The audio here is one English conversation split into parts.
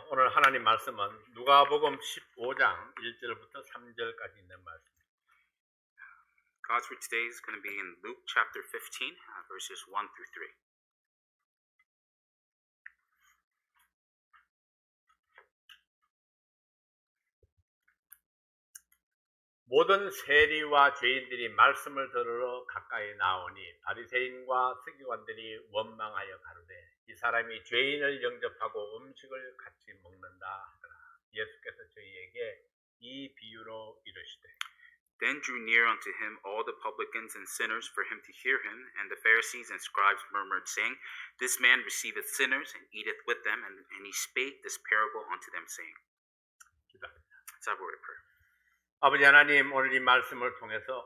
오늘 하나님 말씀은 누가복음 15장 1절부터 3절까지 있는 말씀. God's word today is going to be in Luke chapter 15, verses 1 through 3. 모든 세리와 죄인들이 말씀을 들으러 가까이 나오니 바리새인과 서기관들이 원망하여 가로되 이 사람이 죄인을 영접하고 음식을 같이 먹는다 하더라. 예수께서 저희에게 이 비유로 이르시되 Then drew near unto him all the publicans and sinners for him to hear him, and the Pharisees and scribes murmured, saying, This man receiveth sinners and eateth with them, and he spake this parable unto them, saying. Let's have a word of prayer. 아버지 하나님, 오늘 이 말씀을 통해서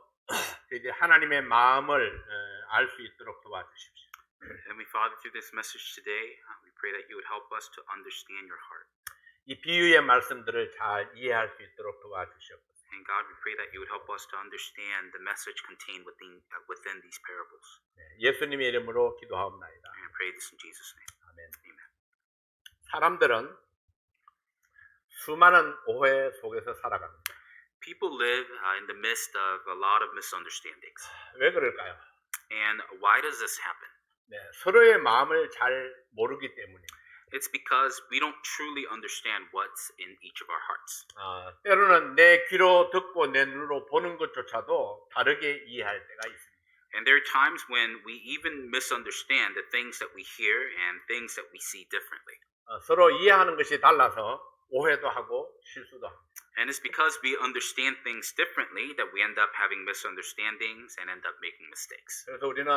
이제 하나님의 마음을 알 수 있도록 도와주십시오. Heavenly Father, through this message today, we pray that you would help us to understand your heart. 이 비유의 말씀들을 잘 이해할 수 있도록 도와주시옵소서. And God, we pray that you would help us to understand the message contained within these parables. 예수님의 이름으로 기도하옵나이다. And I pray this in Jesus' name. 아멘. Amen. 사람들은 수많은 오해 속에서 살아갑니다. People live in the midst of a lot of misunderstandings. 왜 그럴까요? And why does this happen? 서로의 마음을 잘 모르기 때문입니다. It's because we don't truly understand what's in each of our hearts. 때로는 내 귀로 듣고 내 눈으로 보는 것조차도 다르게 이해할 때가 있습니다. And there are times when we even misunderstand the things that we hear and things that we see differently. 서로 이해하는 것이 달라서 오해도 하고 실수도 합니다. And it's because we understand things differently that we end up having misunderstandings and end up making mistakes. 그래서 우리는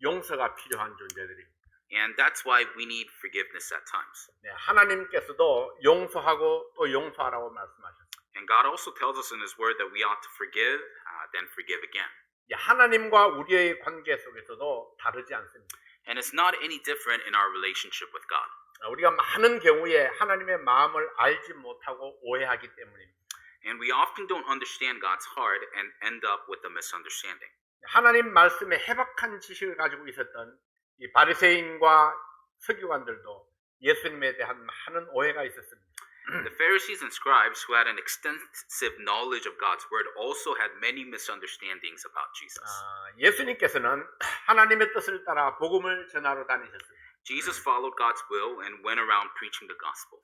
용서가 필요한 존재들입니다. And that's why we need forgiveness at times. 하나님께서도 용서하고 또 용서하라고 말씀하셨습니다. And God also tells us in His Word that we ought to forgive, then forgive again. 하나님과 우리의 관계 속에서도 다르지 않습니다. And it's not any different in our relationship with God. 우리가 많은 경우에 하나님의 마음을 알지 못하고 오해하기 때문입니다. And we often don't understand God's heart and end up with a misunderstanding. 하나님 말씀에 해박한 지식을 가지고 있었던 이 바리새인과 서기관들도 예수님에 대한 많은 오해가 있었습니다. The Pharisees and scribes who had an extensive knowledge of God's word also had many misunderstandings about Jesus. 예수님께서는 하나님의 뜻을 따라 복음을 전하러 다니셨습니다. Jesus followed God's will and went around preaching the gospel.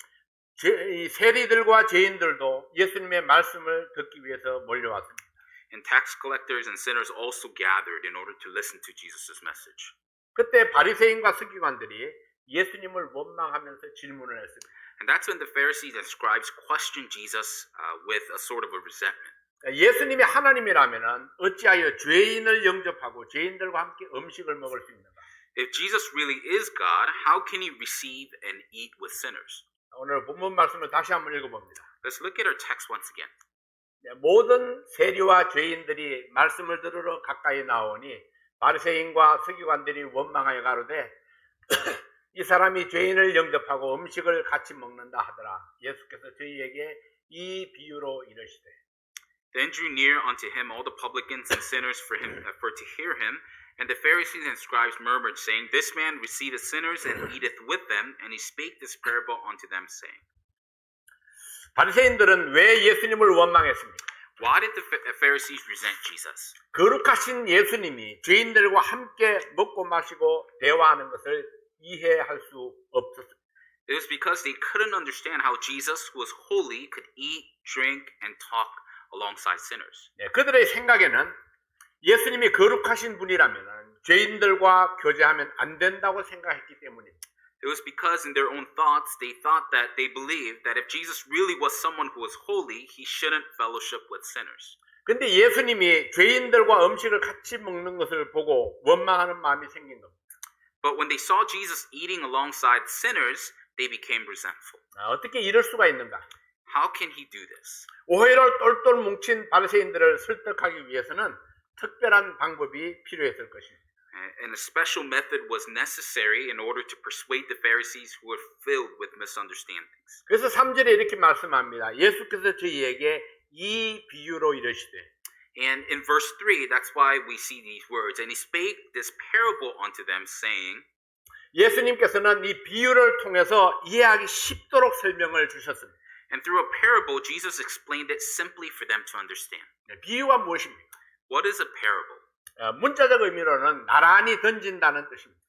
이 세리들과 죄인들도 예수님의 말씀을 듣기 위해서 몰려왔습니다. And tax collectors and sinners also gathered in order to listen to Jesus' message. 그때 바리새인과 서기관들이 예수님을 원망하면서 질문을 했습니다. And that's when the Pharisees and scribes questioned Jesus with a sort of a resentment. 예수님이 하나님이라면 어찌하여 죄인을 영접하고 죄인들과 함께 음식을 먹을 수 있는가? If Jesus really is God, how can he receive and eat with sinners? 오늘 본문 말씀을 다시 한번 읽어봅니다. Let's look at our text once again. 모든 세리와 죄인들이 말씀을 들으러 가까이 나오니 바리새인과 서기관들이 원망하여 가로되 이 사람이 죄인을 영접하고 음식을 같이 먹는다 하더라. 예수께서 저희에게 이 비유로 이르시되 Then drew near unto him all the publicans and sinners for to hear him, and the Pharisees and scribes murmured, saying, This man receiveth sinners and eateth with them, and he spake this parable unto them, saying. 바리새인들은 왜 예수님을 원망했습니까? Why did the Pharisees resent Jesus? 거룩하신 예수님이 죄인들과 함께 먹고 마시고 대화하는 것을 이해할 수 없었습니다. It was because they couldn't understand how Jesus, who was holy, could eat, drink, and talk alongside sinners. 그들의 생각에는 예수님이 거룩하신 분이라면 죄인들과 교제하면 안 된다고 생각했기 때문입니다. It was because in their own thoughts, they believed that if Jesus really was someone who was holy, he shouldn't fellowship with sinners. 근데 예수님이 죄인들과 음식을 같이 먹는 것을 보고 원망하는 마음이 생긴 겁니다. But when they saw Jesus eating alongside sinners, they became resentful. 어떻게 이럴 수가 있는가? How can he do this? 오해를 똘똘 뭉친 바리새인들을 설득하기 위해서는 특별한 방법이 필요했을 것입니다. And a special method was necessary in order to persuade the Pharisees who were filled with misunderstandings. 그래서 3절에 이렇게 말씀합니다. 예수께서 저희에게 이 비유로 이르시되 And in verse 3, that's why we see these words. And he spake this parable unto them, saying, 예수님께서는 이 비유를 통해서 이해하기 쉽도록 설명을 주셨습니다. And through a parable, Jesus explained it simply for them to understand. 비유가 무엇입니까? What is a parable? 문자적 의미로는 나란히 던진다는 뜻입니다.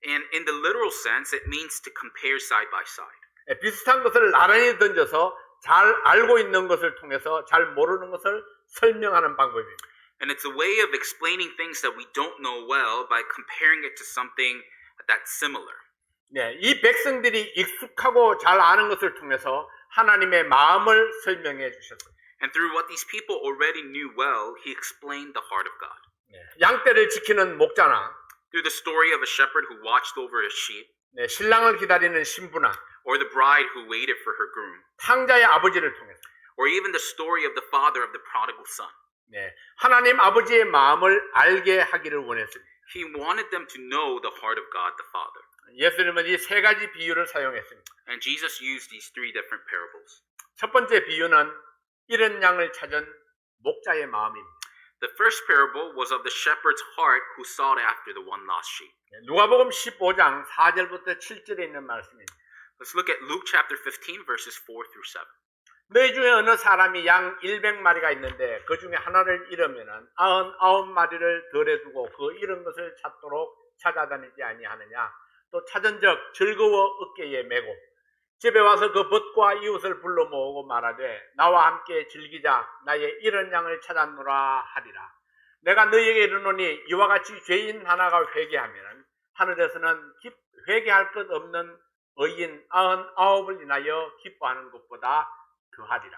And in the literal sense, it means to compare side by side. 비슷한 것을 나란히 던져서 잘 알고 있는 것을 통해서 잘 모르는 것을 설명하는 방법입니다. And it's a way of explaining things that we don't know well by comparing it to something that's similar. 네, 이 백성들이 익숙하고 잘 아는 것을 통해서 하나님의 마음을 설명해 주셨습니다. And through what these people already knew well, he explained the heart of God. 양떼를 지키는 목자나 Through the story of a shepherd who watched over his sheep, 신랑을 기다리는 신부나 or the bride who waited for her groom, 탕자의 아버지를 통해서 or even the story of the father of the prodigal son. 하나님 아버지의 마음을 알게 하기를 원했습니다. He wanted them to know the heart of God the Father. 예수님은 이 세 가지 비유를 사용했습니다. And Jesus used these three different parables. 첫 번째 비유는 잃은 양을 찾은 목자의 마음입니다. The first parable was of the shepherd's heart who sought after the one lost sheep. 누가복음 15장 4절부터 7절에 있는 말씀입니다. Let's look at Luke chapter 15 verses 4 through 7. 너희 중에 어느 사람이 양 100마리가 있는데 그 중에 하나를 잃으면 99마리를 덜에 두고 그 잃은 것을 찾도록 찾아다니지 아니하느냐. 또 찾은 적 즐거워 어깨에 메고 집에 와서 그 벗과 이웃을 불러 모으고 말하되 나와 함께 즐기자. 나의 잃은 양을 찾았노라 하리라. 내가 너희에게 이르노니 이와 같이 죄인 하나가 회개하면 하늘에서는 회개할 것 없는 의인 99을 인하여 기뻐하는 것보다 더하리라.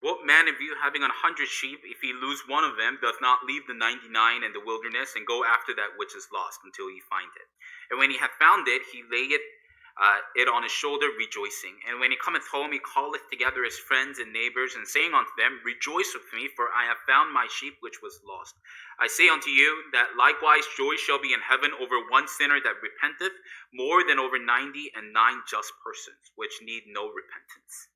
What man of you having 100 sheep, if he lose one of them, doth not leave the 99 in the wilderness and go after that which is lost until he find it? And when he hath found it, he layeth it on his shoulder, rejoicing. And when he cometh home, he calleth together his friends and neighbors, and saying unto them, Rejoice with me, for I have found my sheep which was lost. I say unto you, that likewise joy shall be in heaven over one sinner that repenteth, more than over 99 just persons, which need no repentance.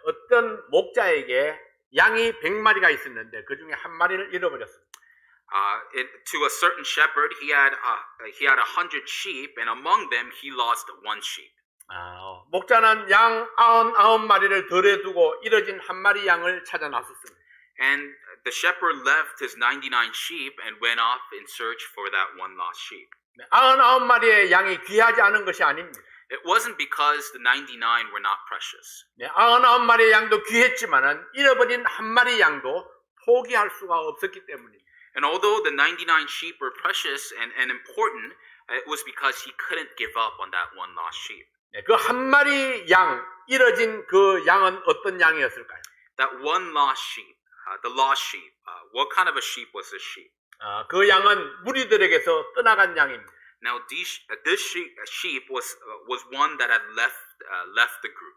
어떤 목자에게 양이 100마리가 있었는데 그 중에 한 마리를 잃어버렸습니다. To a certain shepherd, he had 100 sheep, and among them he lost one sheep. 목자는 양 99마리를 덜에 두고 잃어진 한 마리 양을 찾아 나섰습니다. And the shepherd left his 99 sheep and went off in search for that one lost sheep. 99마리의 양이 귀하지 않은 것이 아닙니다. It wasn't because the 99 were not precious. 99마리의 양도 귀했지만은 잃어버린 한 마리 양도 포기할 수가 없었기 때문입니다. And although the 99 sheep were precious and important, it was because he couldn't give up on that one lost sheep. 그 한 마리 양, 잃어진 그 양은 어떤 양이었을까요? That one lost sheep, the lost sheep, what kind of a sheep was this sheep? 그 양은 무리들에게서 떠나간 양입니다. Now, this sheep was one that had left the group.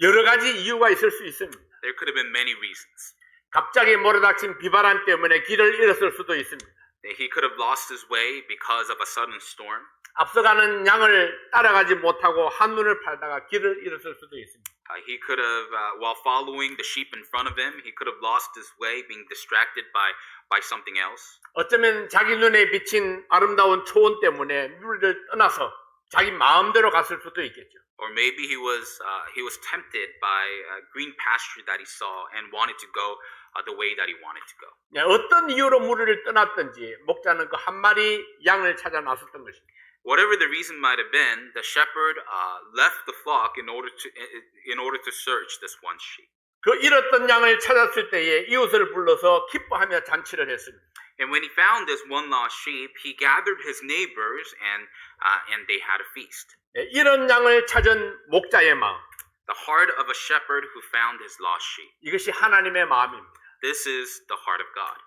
여러 가지 이유가 있을 수 있습니다. There could have been many reasons. 갑자기 몰아닥친 비바람 때문에 길을 잃었을 수도 있습니다. He could have lost his way because of a sudden storm. 앞서가는 양을 따라가지 못하고 한눈을 팔다가 길을 잃었을 수도 있습니다. He could have, while following the sheep in front of him, he could have lost his way, being distracted by something else. 어쩌면 자기 눈에 비친 아름다운 초원 때문에 무리를 떠나서 자기 마음대로 갔을 수도 있겠죠. Or maybe he was tempted by a green pasture that he saw and wanted to go the way that he wanted to go. 어떤 이유로 무리를 떠났든지 목자는 그 한 마리 양을 찾아 나섰던 것입니다. Whatever the reason might have been, the shepherd left the flock in order to search this one sheep. 그 잃었던 양을 찾았을 때에 이웃을 불러서 기뻐하며 잔치를 했습니다. And when he found this one lost sheep, he gathered his neighbors and they had a feast. 이런 양을 찾은 목자의 마음. The heart of a shepherd who found his lost sheep. 이것이 하나님의 마음입니다. This is the heart of God.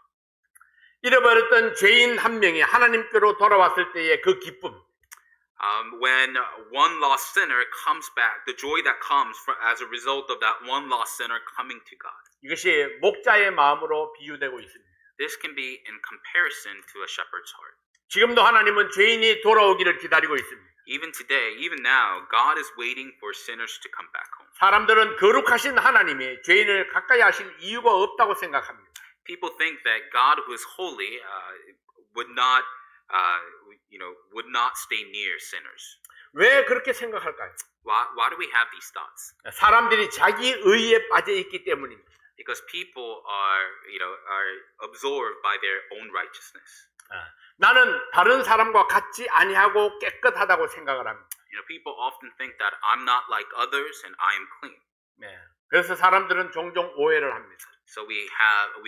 잃어버렸던 죄인 한 명이 하나님께로 돌아왔을 때의 그 기쁨. When one lost sinner comes back, the joy that comes as a result of that one lost sinner coming to God. 이것이 목자의 마음으로 비유되고 있습니다. This can be in comparison to a shepherd's heart. 지금도 하나님은 죄인이 돌아오기를 기다리고 있습니다. Even today, even now, God is waiting for sinners to come back home. 사람들은 거룩하신 하나님이 죄인을 가까이 하실 이유가 없다고 생각합니다. People think that God who is holy would not would not stay near sinners. 왜 그렇게 생각할까요? Why do we have these thoughts? 사람들이 자기 의에 빠져 있기 때문입니다. Because people are absorbed by their own righteousness. 나는 다른 사람과 같지 아니하고 깨끗하다고 생각을 합니다. People often think that I'm not like others and I am clean. 그래서 사람들은 종종 오해를 합니다. So we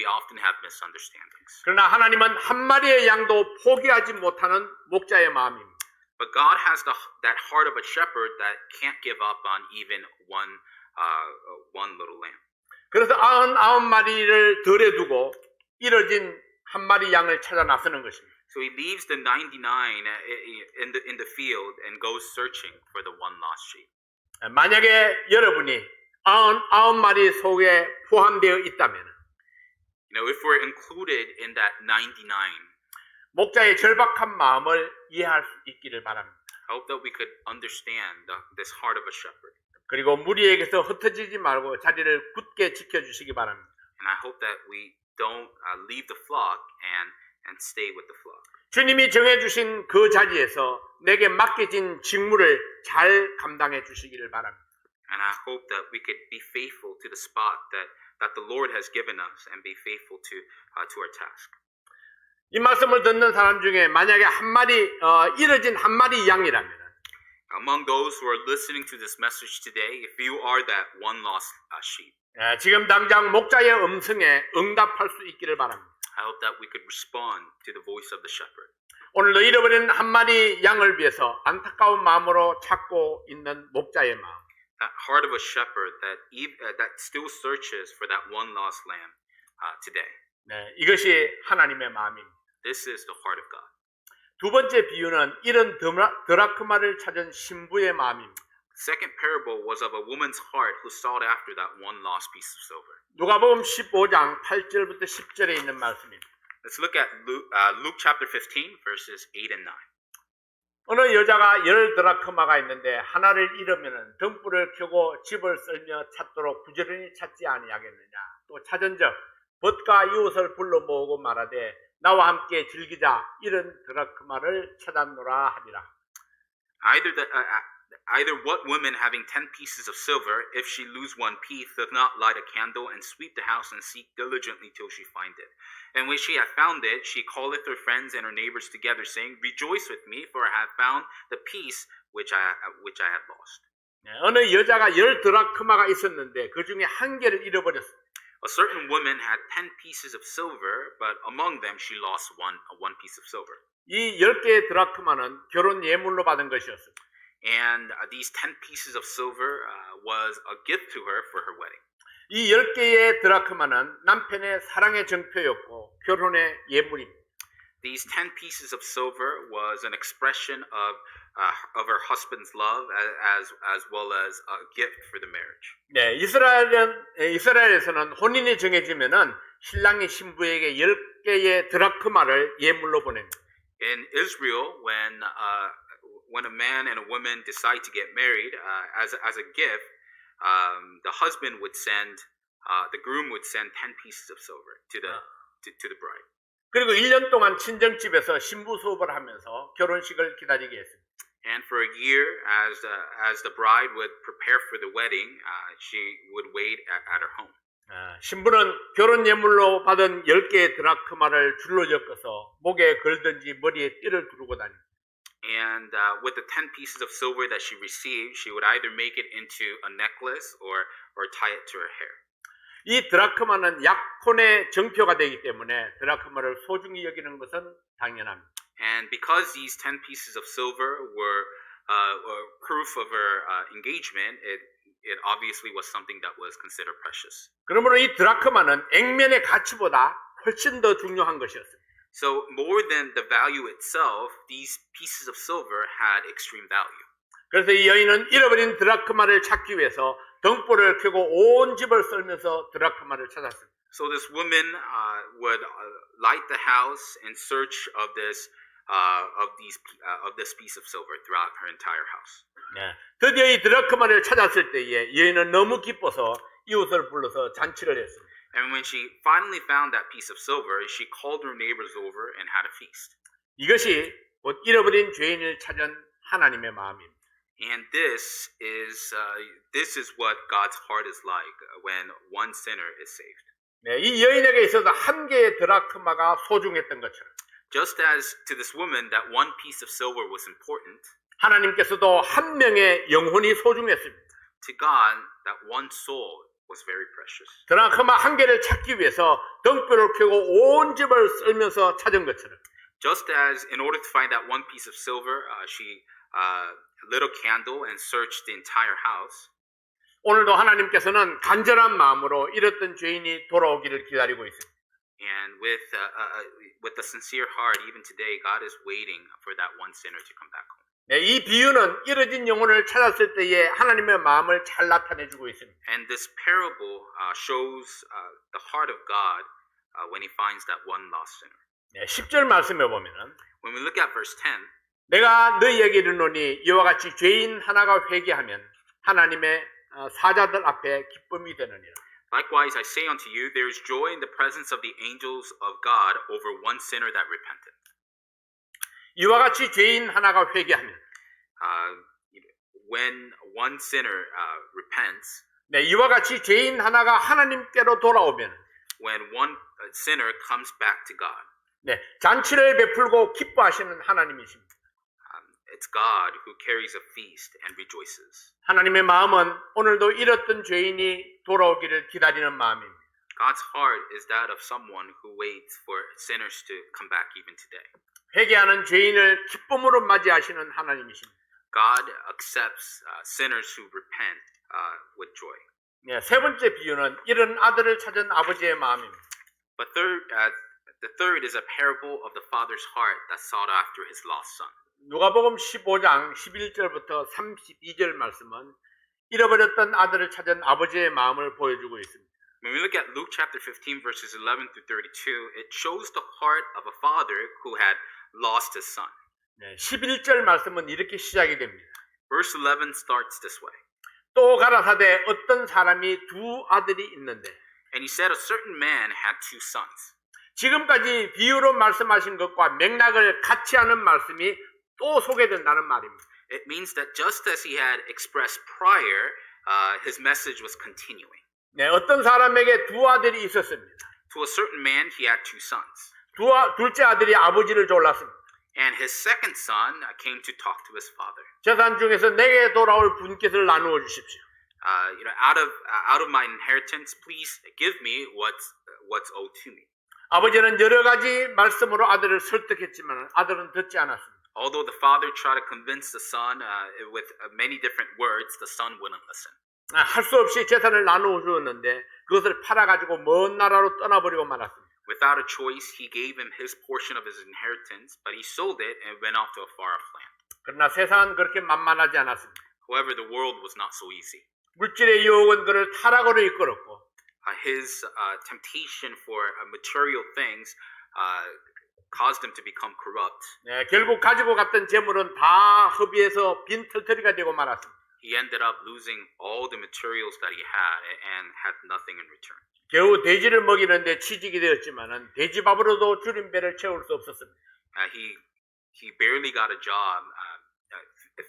often have misunderstandings. 그러나 하나님은 한 마리의 양도 포기하지 못하는 목자의 마음입니다. But God has that heart of a shepherd that can't give up on even one little lamb. 그래서 99마리를 덜에 두고 잃어진 한 마리 양을 찾아 나서는 것입니다. So he leaves the 99 in the field and goes searching for the one lost sheep. 만약에 여러분이 99마리 속에 포함되어 있다면 If we're included in that 99, 목자의 절박한 마음을 이해할 수 있기를 바랍니다. I hope that we could understand this heart of a shepherd. 그리고 무리에게서 흩어지지 말고 자리를 굳게 지켜주시기 바랍니다. And I hope that we don't leave the flock and stay with the flock. 주님이 정해주신 그 자리에서 내게 맡겨진 직무를 잘 감당해 주시기를 바랍니다. And I hope that we could be faithful to the spot that the Lord has given us and be faithful to our task. 이 말씀을 듣는 사람 중에 만약에 잃어진 한 마리 양이라면 Among those who are listening to this message today, if you are that one lost sheep, 지금 당장 목자의 음성에 응답할 수 있기를 바랍니다. I hope that we could respond to the voice of the shepherd. 오늘도 잃어버린 한 마리 양을 위해서 안타까운 마음으로 찾고 있는 목자의 마음. That heart of a shepherd that still searches for that one lost lamb today. 이것이 하나님의 마음입니다. This is the heart of God. 두 번째 비유는 이런 드라크마를 찾은 신부의 마음입니다. Second parable was of a woman's heart who sought after that one lost piece of silver. 누가복음 15장 8절부터 10절에 있는 말씀입니다. Let's look at Luke chapter 15 verses 8 and 9. 어느 여자가 10 드라크마가 있는데 하나를 잃으면 등불을 켜고 집을 쓸며 찾도록 부지런히 찾지 아니하겠느냐. 또 찾은즉 벗가 이웃을 불러 모으고 말하되 나와 함께 즐기자 이런 드라크마를 찾았노라 하리라. Either what woman having 10 pieces of silver, if she lose one piece, doth not light a candle and sweep the house and seek diligently till she find it. And when she hath found it, she calleth her friends and her neighbors together, saying, Rejoice with me, for I have found the piece which I had lost. 어느 여자가 10 드라크마가 있었는데 그 중에 한 개를 잃어버렸어요. A certain woman had 10 pieces of silver, but among them she lost one piece of silver. 이 10개의 드라크마는 결혼 예물로 받은 것이었어요. And these 10 pieces of silver was a gift to her for her wedding. 이 10개의 드라크마는 남편의 사랑의 정표였고 결혼의 예물입니다. These 10 pieces of silver was an expression of her husband's love as well as a gift for the marriage. 이스라엘에서는 혼인이 정해지면은 신랑이 신부에게 10개의 드라크마를 예물로 보냅니다. In Israel, when a man and a woman decide to get married, as a gift, the husband would send, the groom would send 10 pieces of silver to the bride. 그리고 1년 동안 친정집에서 신부 수업을 하면서 결혼식을 기다리게 했습니다. And for a year, as the bride would prepare for the wedding, she would wait at her home. 신부는 결혼 예물로 받은 10개의 드라크마를 줄로 엮어서 목에 걸든지 머리에 띠를 두르고 다닙니다. And with the 10 pieces of silver that she received, she would either make it into a necklace or tie it to her hair. 이 드라크마는 약혼의 정표가 되기 때문에 드라크마를 소중히 여기는 것은 당연합니다. And because these 10 pieces of silver were proof of her engagement, it obviously was something that was considered precious. 그러므로 이 드라크마는 액면의 가치보다 훨씬 더 중요한 것이었습니다. So more than the value itself, these pieces of silver had extreme value. 그래서 이 여인은 잃어버린 드라크마를 찾기 위해서 등불을 켜고 온 집을 썰면서 드라크마를 찾았습니다. So this woman would light the house in search of this piece of silver throughout her entire house. 드디어 이 드라크마를 찾았을 때에 여인은 너무 기뻐서 이웃을 불러서 잔치를 했습니다. And when she finally found that piece of silver, she called her neighbors over and had a feast. 이것이 곧 잃어버린 죄인을 찾은 하나님의 마음입니다. And this is what God's heart is like when one sinner is saved. 네, 이 여인에게 있어서 한 개의 드라크마가 소중했던 것처럼 Just as to this woman that one piece of silver was important, 하나님께서도 한 명의 영혼이 소중했습니다. to God that one soul was very precious. 드라크마 한 개를 찾기 위해서 등불을 켜고 온 집을 쓸면서 찾은 것처럼 Just as in order to find that one piece of silver, she lit a candle and searched the entire house. 오늘도 하나님께서는 간절한 마음으로 잃었던 죄인이 돌아오기를 기다리고 있습니다. And with a sincere heart, even today, God is waiting for that one sinner to come back home. 네, 이 비유는 잃어진 영혼을 찾았을 때에 하나님의 마음을 잘 나타내주고 있습니다. And this parable shows the heart of God when He finds that one lost sinner. 네, 10절 말씀에 보면은 When we look at verse 10, 내가 너희에게 이르노니 이와 같이 죄인 하나가 회개하면 하나님의 사자들 앞에 기쁨이 되느니라. likewise I say unto you, there is joy in the presence of the angels of God over one sinner that repenteth. 이와 같이 죄인 하나가 회개하면 When one sinner repents, 네, 이와 같이 죄인 하나가 하나님께로 돌아오면 when one sinner comes back to God, 네, 잔치를 베풀고 기뻐하시는 하나님이십니다. it's God who carries a feast and rejoices. 하나님의 마음은 오늘도 잃었던 죄인이 돌아오기를 기다리는 마음입니다. God's heart is that of someone who waits for sinners to come back even today. 회개하는 죄인을 기쁨으로 맞이하시는 하나님이십니다. God accepts sinners who repent with joy. 네, 세 번째 비유는 잃은 아들을 찾은 아버지의 마음입니다. But the third is a parable of the father's heart that sought after his lost son. 누가복음 15장 11절부터 32절 말씀은 잃어버렸던 아들을 찾은 아버지의 마음을 보여주고 있습니다. When we look at Luke chapter 15 verses 11 through 32, it shows the heart of a father who had lost his son. 네, 11절 말씀은 이렇게 시작이 됩니다. Verse 11 starts this way. 또 가라사대 어떤 사람이 두 아들이 있는데 And he said a certain man had two sons. 지금까지 비유로 말씀하신 것과 맥락을 같이 하는 말씀이 또 소개된다는 말입니다. It means that just as he had expressed prior, his message was continuing. 네, 어떤 사람에게 두 아들이 있었습니다. To a certain man, he had two sons. 둘째 아들이 아버지를 졸랐습니다. And his second son came to talk to his father. 재산 중에서 내게 돌아올 분깃을 나누어 주십시오. Out of my inheritance, please give me what's owed to me. 아버지는 여러 가지 말씀으로 아들을 설득했지만 아들은 듣지 않았습니다. Although the father tried to convince the son with many different words, the son wouldn't listen. 할 수 없이 재산을 나누어 주었는데 그것을 팔아가지고 먼 나라로 떠나버리고 말았습니다. Without a choice, he gave him his portion of his inheritance, but he sold it and went off to a far-off land. 그러나 세상은 그렇게 만만하지 않았습니다. However, the world was not so easy. 물질의 유혹은 그를 타락으로 이끌었고 His temptation for material things caused him to become corrupt. 네, 결국 가지고 갔던 재물은 다 허비해서 빈털터리가 되고 말았습니다. He ended up losing all the materials that he had and had nothing in return. 겨우 돼지를 먹이는데 취직이 되었지만은 돼지밥으로도 줄인 배를 채울 수 없었습니다. He barely got a job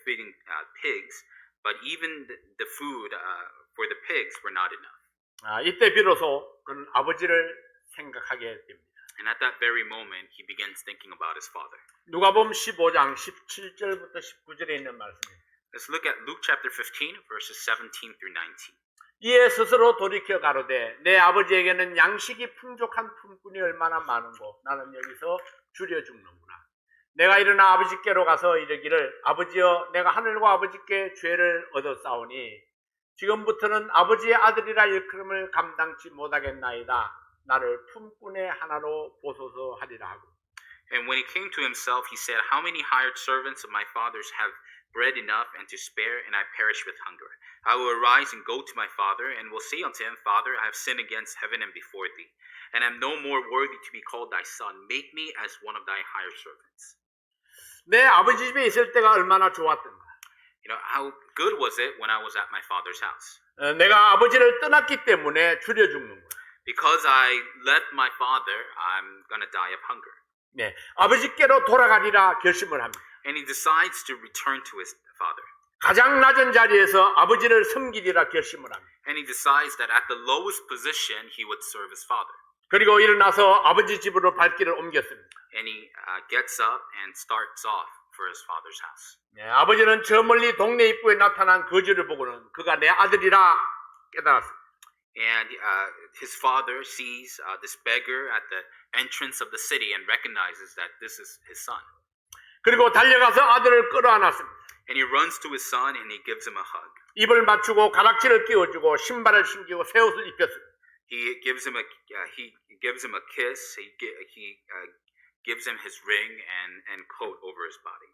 feeding pigs, but even the food for the pigs were not enough. 이때 비로소 그는 아버지를 생각하게 됩니다. And at that very moment, he begins thinking about his father. 누가복음 15장 17절부터 19절에 있는 말씀입니다. Let's look at Luke chapter 15, verses 17 through 19. 이에 스스로 돌이켜 가로되 내 아버지에게는 양식이 풍족한 품꾼이 얼마나 많은고 나는 여기서 줄여 죽는구나. 내가 일어나 아버지께로 가서 이르기를 아버지여 내가 하늘과 아버지께 죄를 얻었사오니 지금부터는 아버지의 아들이라 일컬음을 감당치 못하겠나이다. 나를 품꾼의 하나로 보소서 하리라 하고. And when he came to himself, he said, How many hired servants of my father's have bread enough and to spare, and I perish with hunger? I will arise and go to my father, and will say unto him, Father, I have sinned against heaven and before thee, and am no more worthy to be called thy son. Make me as one of thy hired servants. 내 아버지 집에 있을 때가 얼마나 좋았던가. You know, how good was it when I was at my father's house? 내가 아버지를 떠났기 때문에 줄여 죽는 거야. Because I left my father, I'm going to die of hunger. 네, 아버지께로 돌아가리라 결심을 합니다. And he decides to return to his father. 가장 낮은 자리에서 아버지를 섬기리라 결심을 합니다. And he decides that at the lowest position, he would serve his father. 그리고 일어나서 아버지 집으로 발길을 옮겼습니다. And he gets up and starts off for his father's house. 네, 아버지는 저 멀리 동네 입구에 나타난 거지를 보고는 그가 내 아들이라 깨달았습니다. And his father sees this beggar at the entrance of the city and recognizes that this is his son. 그리고 달려가서 아들을 끌어안았습니다. And he runs to his son and he gives him a hug. 입을 맞추고 가락지를 끼워주고 신발을 신기고 새 옷을 입혔습니다. He gives him a kiss. He gives him his ring and coat over his body.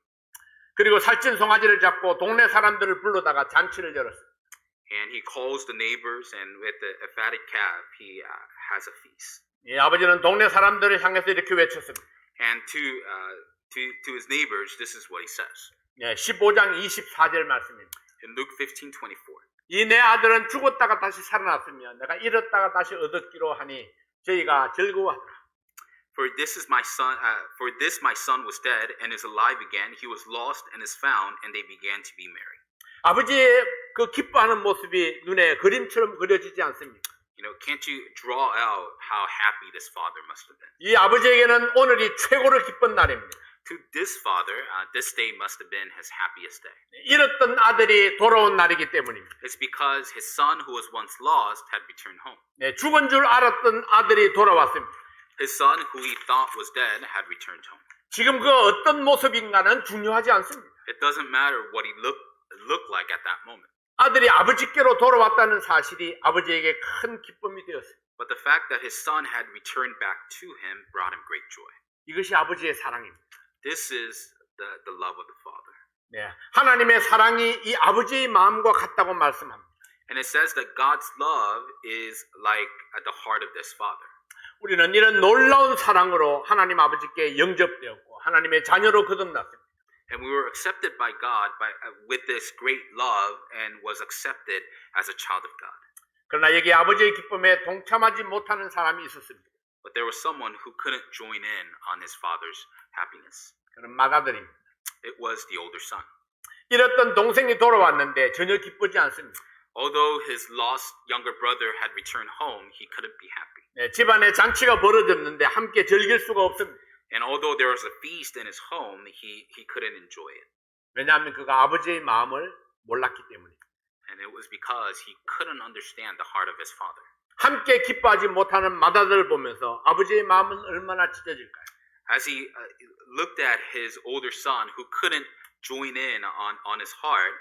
그리고 살찐 송아지를 잡고 동네 사람들을 불러다가 잔치를 열었습니다. And he calls the neighbors, and with a fatted calf, he has a feast. 예, 아버지는 동네 사람들을 향해서 이렇게 외쳤습니다. And to his neighbors, this is what he says 예, 15장 24절 말씀입니다. in Luke 15:24. 이 내 아들은 죽었다가 다시 살아났으며 내가 잃었다가 다시 얻었기로 하니 저희가 즐거워하더라. For this my son was dead and is alive again. He was lost and is found, and they began to be merry. 아버지의 그 기뻐하는 모습이 눈에 그림처럼 그려지지 않습니까? You know, can't you draw out how happy this father must have been? 이 아버지에게는 오늘이 최고로 기쁜 날입니다. To this father, this day must have been his happiest day. 잃었던 아들이 돌아온 날이기 때문입니다. It's because his son, who was once lost, had returned home. 네, 죽은 줄 알았던 아들이 돌아왔습니다. His son, who he thought was dead, had returned home. 지금 그 어떤 모습인가는 중요하지 않습니다. It doesn't matter what he looked like at that moment. 아들이 아버지께로 돌아왔다는 사실이 아버지에게 큰 기쁨이 되었습니다. But the fact that his son had returned back to him brought him great joy. 이것이 아버지의 사랑입니다. This is the love of the father. 네, 하나님의 사랑이 이 아버지의 마음과 같다고 말씀합니다. And it says that God's love is like at the heart of this father. 우리는 이런 놀라운 사랑으로 하나님 아버지께 영접되었고 하나님의 자녀로 거듭났습니다. And we were accepted by God with this great love and was accepted as a child of God. 그러나 여기 아버지의 기쁨에 동참하지 못하는 사람이 있었습니다. But there was someone who couldn't join in on his father's happiness. 그는 맏아들입니다. It was the older son. 잃었던 동생이 돌아왔는데 전혀 기쁘지 않습니다. Although his lost younger brother had returned home, he couldn't be happy. 네, 집안에 잔치가 벌어졌는데 함께 즐길 수가 없습니다. And although there was a feast in his home, he couldn't enjoy it. 왜냐하면 그가 아버지의 마음을 몰랐기 때문입니다. And it was because he couldn't understand the heart of his father. 함께 기뻐하지 못하는 맏아들을 보면서 아버지의 마음은 얼마나 찢어질까요? As he looked at his older son who couldn't join in on his heart,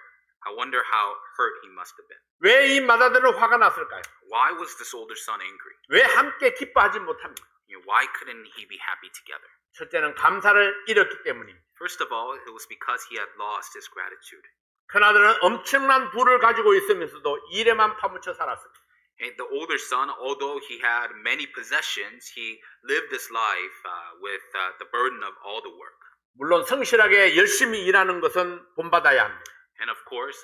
I wonder how hurt he must have been. 왜 이 맏아들은 화가 났을까요? Why was this older son angry? 왜 함께 기뻐하지 못합니까? Why couldn't he be happy together? 첫째는 감사를 잃었기 때문입니다. First of all, it was because he had lost his gratitude. 큰아들은 엄청난 부를 가지고 있으면서도 일에만 파묻혀 살았습니다. And the older son, although he had many possessions, he lived his life with the burden of all the work. 물론 성실하게 열심히 일하는 것은 본받아야 합니다. And of course,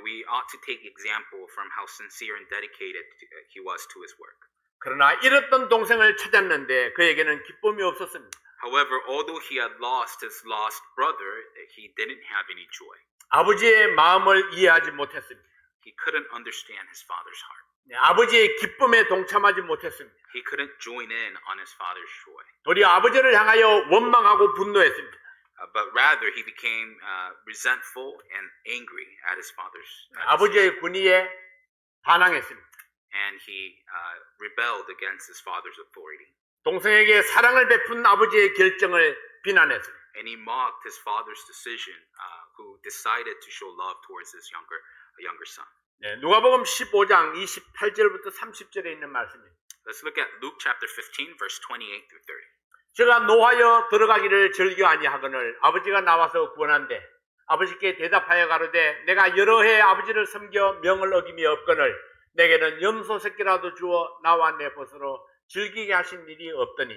we ought to take example from how sincere and dedicated he was to his work. 그러나 잃었던 동생을 찾았는데 그에게는 기쁨이 없었습니다. However, although he had lost his lost brother, he didn't have any joy. 아버지의 마음을 이해하지 못했습니다. He couldn't understand his father's heart. 네, 아버지의 기쁨에 동참하지 못했습니다. He couldn't join in on his father's joy. 도리어 아버지를 향하여 원망하고 분노했습니다. But rather, he became resentful and angry at his father's. 아버지의 군의에 반항했습니다. And he rebelled against his father's authority. 동생에게 사랑을 베푼 아버지의 결정을 비난했습니다. And he mocked his father's decision, who decided to show love towards his younger son. 네, 누가복음 15장 28절부터 30절에 있는 말씀입니다. Let's look at Luke chapter 15, verse 28 through 30. 저가 노하여 들어가기를 즐겨 아니하거늘 아버지가 나와서 구원한대 아버지께 대답하여 가로되 내가 여러 해 아버지를 섬겨 명을 어김이 없거늘 내게는 염소 새끼라도 주어 나와 내 벗으로 즐기게 하신 일이 없더니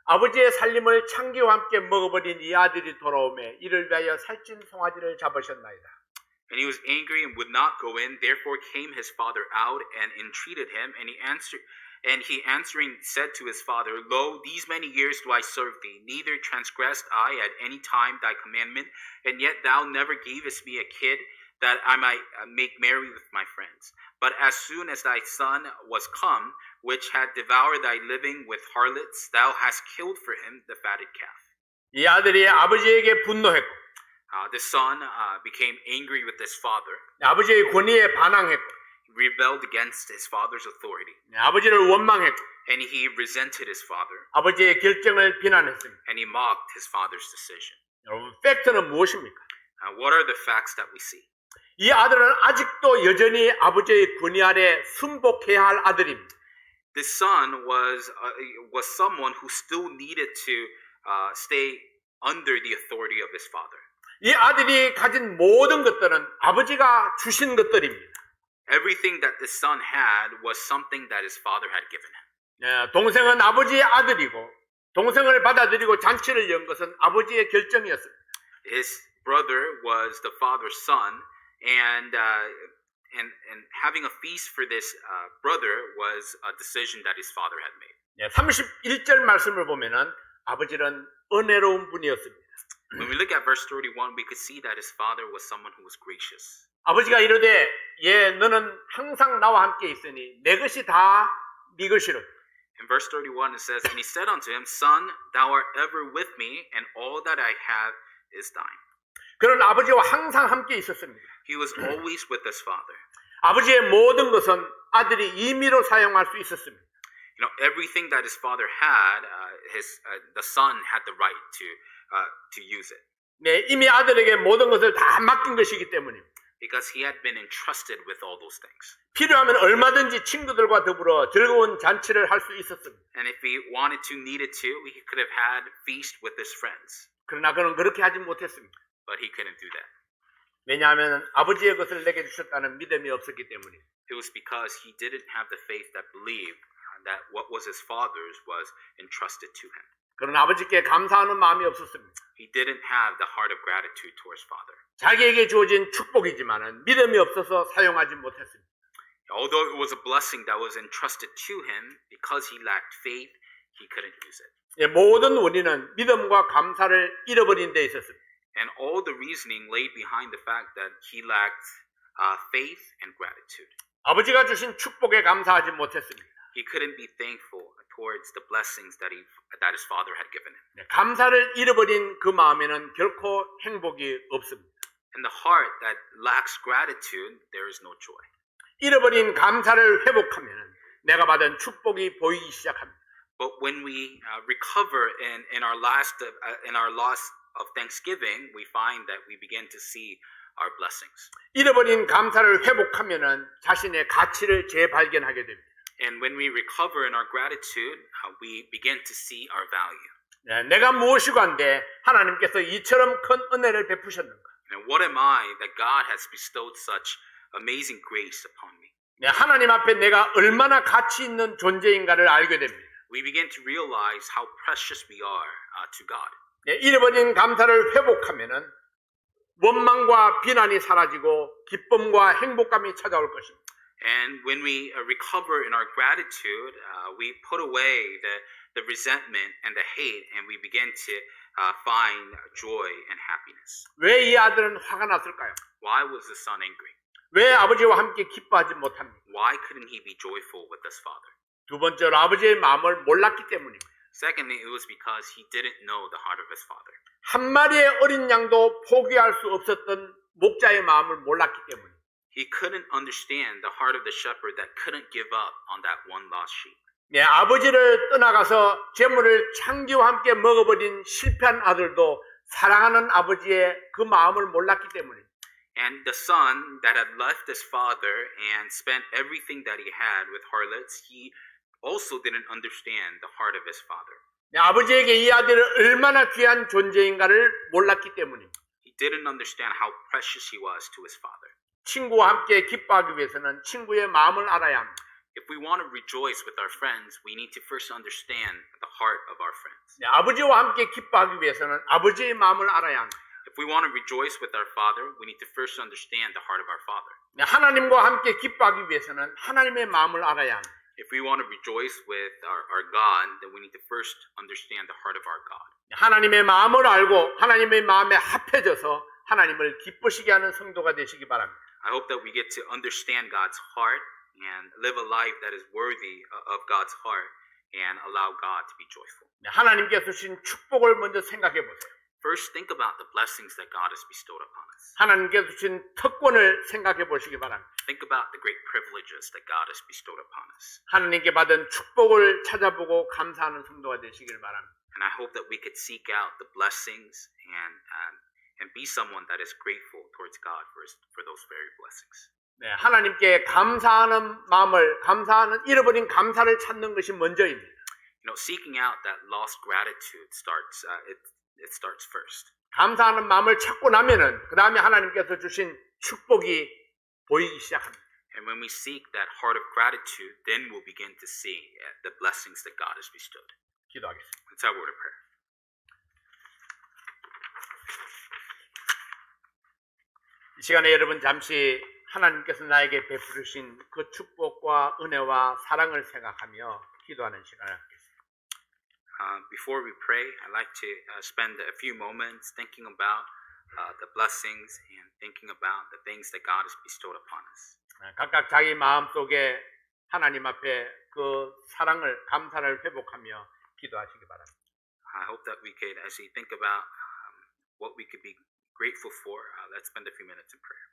아버지의 살림을 창기와 함께 먹어버린 이 아들이 돌아오매 이를 위하여 살찐 송아지를 잡으셨나이다. And he was angry and would not go in. Therefore came his father out and entreated him. And And he answering said to his father, Lo, these many years do I serve thee, neither transgressed I at any time thy commandment, and yet thou never gavest me a kid that I might make merry with my friends. But as soon as thy son was come, which had devoured thy living with harlots, thou hast killed for him the fatted calf. 이 아들이 아버지에게 분노했고 The son became angry with his father, 아버지의 권위에 반항했고 rebelled against his father's authority, 아버지를 원망했고 and he resented his father, 아버지의 결정을 비난했습니다. and he mocked his father's decision. 여러분, 팩트는 무엇입니까? What are the facts that we see? 이 아들은 아직도 여전히 아버지의 권위 아래 순복해야 할 아들입니다. This son was someone who still needed to stay under the authority of his father. 이 아들이 가진 모든 것들은 아버지가 주신 것들입니다. Everything that this son had was something that his father had given him. 동생은 아버지의 아들이고 동생을 받아들이고 잔치를 연 것은 아버지의 결정이었습니다. His brother was the father's son, and having a feast for this brother was a decision that his father had made. 31절 말씀을 보면은 아버지는 은혜로운 분이었습니다. When we look at verse 31, we could see that his father was someone who was gracious. 아버지가 이르되 너는 항상 나와 함께 있으니 내 것이 다 네 것이로다. In verse 31 it says, And he said unto him, Son, thou art ever with me, and all that I have is thine. 그는 아버지와 항상 함께 있었습니다. He was always with his father. 아버지의 모든 것은 아들이 임의로 사용할 수 있었습니다. You know, everything that his father had, the son had the right to use it. 이미 아들에게 모든 것을 다 맡긴 것이기 때문입니다. Because he had been entrusted with all those things. 필요하면 얼마든지 친구들과 더불어 즐거운 잔치를 할 수 있었습니다. And if he wanted to, needed to, he could have had feast with his friends. 그러나 그는 그렇게 하지 못했습니다. But he couldn't do that. 왜냐하면 아버지의 것을 내게 주셨다는 믿음이 없었기 때문입니다. It was because he didn't have the faith that believed that what was his father's was entrusted to him. 그는 아버지께 감사하는 마음이 없었습니다. He didn't have the heart of gratitude towards father. 자기에게 주어진 축복이지만 믿음이 없어서 사용하지 못했습니다. Although it was a blessing that was entrusted to him, because he lacked faith, he couldn't use it. 모든 원인은 믿음과 감사를 잃어버린 데 있었습니다. And all the reasoning laid behind the fact that he lacked faith and gratitude. 아버지가 주신 축복에 감사하지 못했습니다. He couldn't be thankful towards the blessings that his father had given him. 감사를 잃어버린 그 마음에는 결코 행복이 없습니다. In the heart that lacks gratitude, there is no joy. 잃어버린 감사를 회복하면 내가 받은 축복이 보이기 시작합니다. But when we recover in our loss of thanksgiving, we find that we begin to see our blessings. 잃어버린 감사를 회복하면 자신의 가치를 재발견하게 됩니다. And when we recover in our gratitude, we begin to see our value. 내가 무엇이고 한데 하나님께서 이처럼 큰 은혜를 베푸셨는가? And what am I that God has bestowed such amazing grace upon me? 하나님 앞에 내가 얼마나 가치 있는 존재인가를 알게 됩니다. We begin to realize how precious we are to God. 잃어버린 감사를 회복하면 원망과 비난이 사라지고 기쁨과 행복감이 찾아올 것입니다. And when we recover in our gratitude, we put away the resentment and the hate, and we begin to find joy and happiness. 왜 이 아들은 화가 났을까요? Why was the son angry? 왜 아버지와 함께 기뻐하지 못합니까? Why couldn't he be joyful with his father? 두 번째로 아버지의 마음을 몰랐기 때문입니다. Secondly, it was because he didn't know the heart of his father. 한 마리의 어린 양도 포기할 수 없었던 목자의 마음을 몰랐기 때문입니다. He couldn't understand the heart of the shepherd that couldn't give up on that one lost sheep. 아버지를 떠나가서 재물을 창기와 함께 먹어버린 실패한 아들도 사랑하는 아버지의 그 마음을 몰랐기 때문입니다. And the son that had left his father and spent everything that he had with harlots, he also didn't understand the heart of his father. 아버지에게 이 아들은 얼마나 귀한 존재인가를 몰랐기 때문입니다. He didn't understand how precious he was to his father. 친구와 함께 기뻐하기 위해서는 친구의 마음을 알아야 합니다. If we want to rejoice with our friends, we need to first understand the heart of our friends. 아버지와 함께 기뻐하기 위해서는 아버지의 마음을 알아야 합니다. If we want to rejoice with our father, we need to first understand the heart of our father. 하나님과 함께 기뻐하기 위해서는 하나님의 마음을 알아야 합니다. If we want to rejoice with our God, then we need to first understand the heart of our God. 하나님의 마음을 알고 하나님의 마음에 합해져서 하나님을 기쁘시게 하는 성도가 되시기 바랍니다. I hope that we get to understand God's heart and live a life that is worthy of God's heart and allow God to be joyful. 하나님께서 주신 축복을 먼저 생각해 보세요. First, think about the blessings that God has bestowed upon us. 하나님께서 주신 특권을 생각해 보시기 바랍니다. Think about the great privileges that God has bestowed upon us. 하나님께 받은 축복을 찾아보고 감사하는 성도가 되시길 바랍니다. And I hope that we could seek out the blessings and be someone that is grateful towards God for those very blessings. 네, 하나님께 감사하는 마음을 잃어버린 감사를 찾는 것이 먼저입니다. You know, seeking out that lost gratitude starts it starts first. 감사하는 마음을 찾고 나면은 그 다음에 하나님께서 주신 축복이 보이기 시작합니다. And when we seek that heart of gratitude, then we'll begin to see the blessings that God has bestowed. 기도하겠습니다. Let's have a word of prayer. 이 시간에 여러분 잠시 하나님께서 나에게 베푸신 그 축복과 은혜와 사랑을 생각하며 기도하는 시간을 갖겠습니다. Before we pray, I'd like to spend a few moments thinking about the blessings and thinking about the things that God has bestowed upon us. 각각 자기 마음속에 하나님 앞에 그 사랑을 감사를 회복하며 기도하시기 바랍니다. I hope that we could, as we think about what we could be grateful for, let's spend a few minutes in prayer.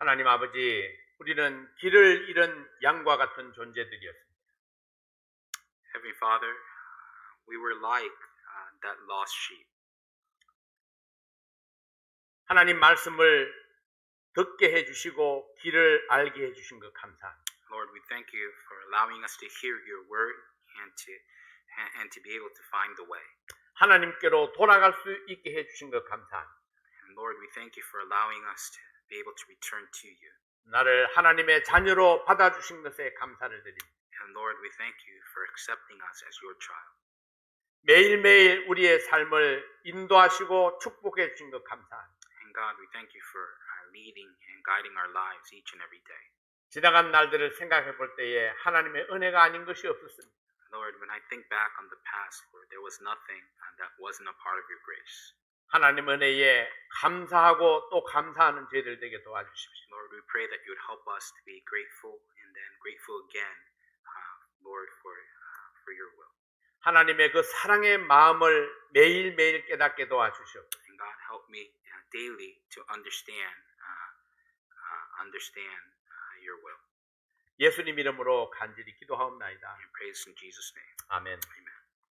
하나님 아버지, 우리는 길을 잃은 양과 같은 존재들이었습니다. Heavenly Father, we were like that lost sheep. 하나님 말씀을 듣게 해주시고 길을 알게 해주신 것 감사합니다. Lord, we thank you for allowing us to hear your word and to be able to find the way. 하나님께로 돌아갈 수 있게 해주신 것 감사합니다. And Lord, we thank you for allowing us to be able to return to you. 나를 하나님의 자녀로 받아주신 것에 감사를 드립니다. And Lord, we thank you for accepting us as your child. 매일매일 우리의 삶을 인도하시고 축복해 주신 것 감사합니다. And God, we thank you for leading and guiding our lives each and every day. 지나간 날들을 생각해 볼 때에 하나님의 은혜가 아닌 것이 없었습니다. Lord, when I think back on the past, Lord, there was nothing that wasn't a part of your grace. 하나님 은혜에 감사하고 또 감사하는 저희들 되게 도와주십시오. Lord, we pray that you would help us to be grateful and then grateful again, Lord, for your will. 하나님의 그 사랑의 마음을 매일매일 깨닫게 도와주시옵소서. And God, help me daily to understand your will. 예수님 이름으로 간절히 기도하옵나이다. And praise in Jesus' name. 아멘. Amen.